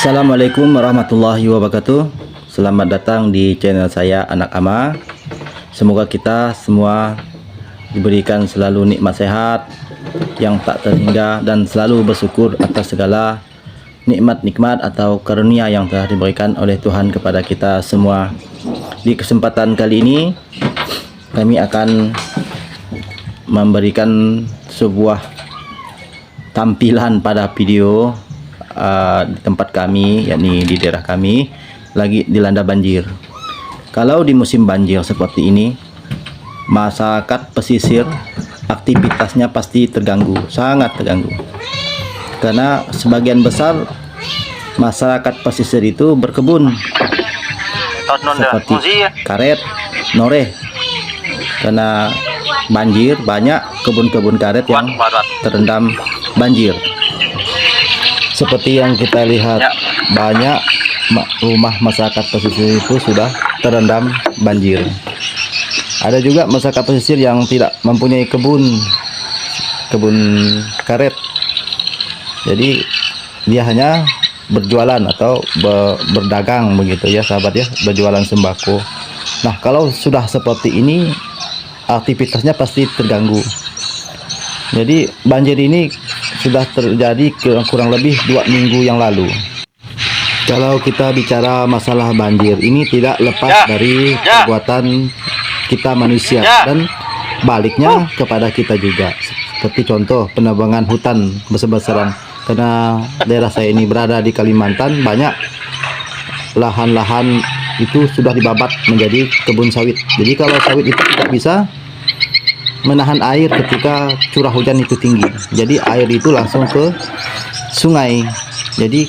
Assalamualaikum warahmatullahi wabarakatuh. Selamat datang di channel saya Anak Ama. Semoga kita semua diberikan selalu nikmat sehat yang tak terhingga dan selalu bersyukur atas segala nikmat-nikmat atau karunia yang telah diberikan oleh Tuhan kepada kita semua. Di kesempatan kali ini kami akan memberikan sebuah tampilan pada video di tempat kami, yakni di daerah kami lagi dilanda banjir. Kalau di musim banjir seperti ini, masyarakat pesisir aktivitasnya pasti terganggu, sangat terganggu, karena sebagian besar masyarakat pesisir itu berkebun seperti karet, noreh. Karena banjir, banyak kebun-kebun karet yang terendam banjir. Seperti yang kita lihat, banyak rumah masyarakat pesisir itu sudah terendam banjir. Ada juga masyarakat pesisir yang tidak mempunyai kebun karet. Jadi dia hanya berjualan atau berdagang begitu ya sahabat ya, berjualan sembako. Nah, kalau sudah seperti ini aktivitasnya pasti terganggu. Jadi banjir ini sudah terjadi kurang lebih 2 minggu yang lalu. Kalau kita bicara masalah banjir, ini tidak lepas dari perbuatan kita manusia dan baliknya kepada kita juga. Seperti contoh penebangan hutan besar-besaran. Karena daerah saya ini berada di Kalimantan, banyak lahan-lahan itu sudah dibabat menjadi kebun sawit. Jadi kalau sawit itu tidak bisa menahan air ketika curah hujan itu tinggi, jadi air itu langsung ke sungai. Jadi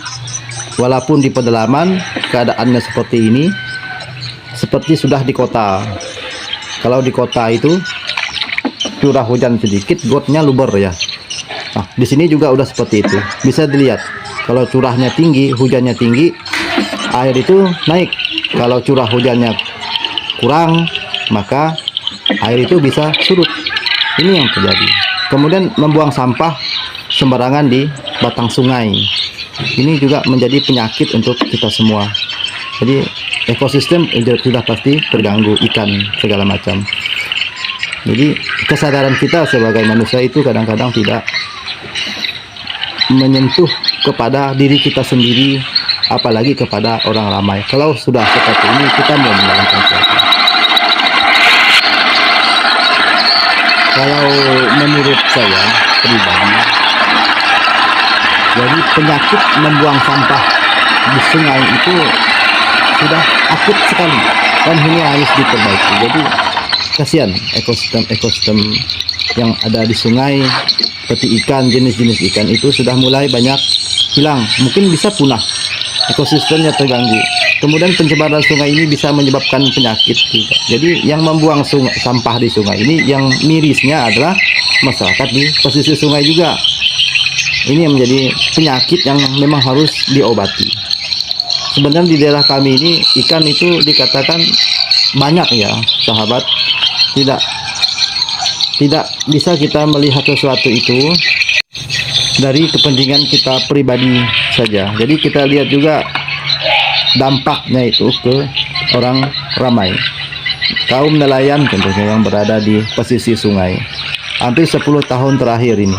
walaupun di pedalaman keadaannya seperti ini, seperti sudah di kota. Kalau di kota itu curah hujan sedikit gotnya luber ya. Nah, di sini juga udah seperti itu, bisa dilihat. Kalau curahnya tinggi, hujannya tinggi, air itu naik. Kalau curah hujannya kurang, maka air itu bisa surut. Ini yang terjadi. Kemudian membuang sampah sembarangan di batang sungai. Ini juga menjadi penyakit untuk kita semua. Jadi ekosistem sudah pasti terganggu, ikan segala macam. Jadi kesadaran kita sebagai manusia itu kadang-kadang tidak menyentuh kepada diri kita sendiri, apalagi kepada orang ramai. Kalau sudah seperti ini, kita mau menjalankan sesuatu. Kalau menurut saya pribadi, jadi penyakit membuang sampah di sungai itu sudah akut sekali dan ini harus diperbaiki. Jadi kasihan ekosistem yang ada di sungai, seperti ikan, jenis-jenis ikan itu sudah mulai banyak hilang, mungkin bisa punah, ekosistemnya terganggu. Kemudian pencemaran sungai ini bisa menyebabkan penyakit juga. Jadi yang membuang sampah di sungai ini, yang mirisnya adalah masyarakat di pesisir sungai juga. Ini yang menjadi penyakit yang memang harus diobati. Sebenarnya di daerah kami ini ikan itu dikatakan banyak ya sahabat. Tidak bisa kita melihat sesuatu itu dari kepentingan kita pribadi saja. Jadi kita lihat juga dampaknya itu ke orang ramai. Kaum nelayan contohnya yang berada di pesisir sungai, hampir 10 tahun terakhir ini,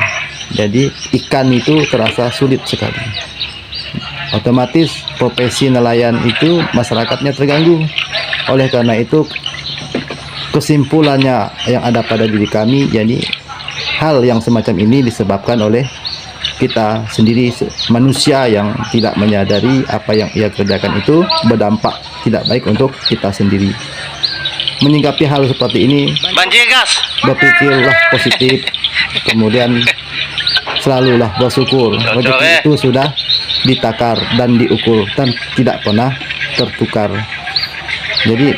jadi ikan itu terasa sulit sekali. Otomatis profesi nelayan itu masyarakatnya terganggu. Oleh karena itu kesimpulannya yang ada pada diri kami, jadi hal yang semacam ini disebabkan oleh kita sendiri, manusia yang tidak menyadari apa yang ia kerjakan itu berdampak tidak baik untuk kita sendiri. Menyikapi hal seperti ini, berpikirlah positif, kemudian selalulah bersyukur. Rezeki itu sudah ditakar dan diukur dan tidak pernah tertukar. Jadi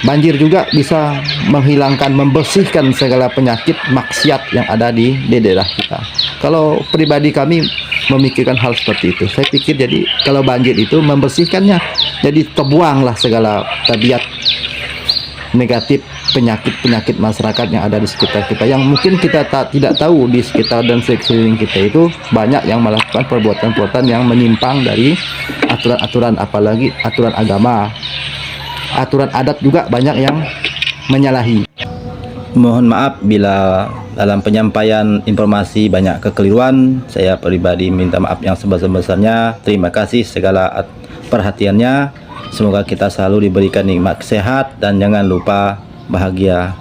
banjir juga bisa menghilangkan, membersihkan segala penyakit maksiat yang ada di daerah kita. Kalau pribadi kami memikirkan hal seperti itu, saya pikir jadi kalau banjir itu membersihkannya, jadi terbuanglah segala tabiat negatif penyakit-penyakit masyarakat yang ada di sekitar kita, yang mungkin kita tidak tahu di sekitar dan sekeliling kita itu banyak yang melakukan perbuatan-perbuatan yang menyimpang dari aturan-aturan, apalagi aturan agama, aturan adat juga banyak yang menyalahi. Mohon maaf bila dalam penyampaian informasi banyak kekeliruan. Saya pribadi minta maaf yang sebesar-besarnya. Terima kasih segala perhatiannya. Semoga kita selalu diberikan nikmat sehat dan jangan lupa bahagia.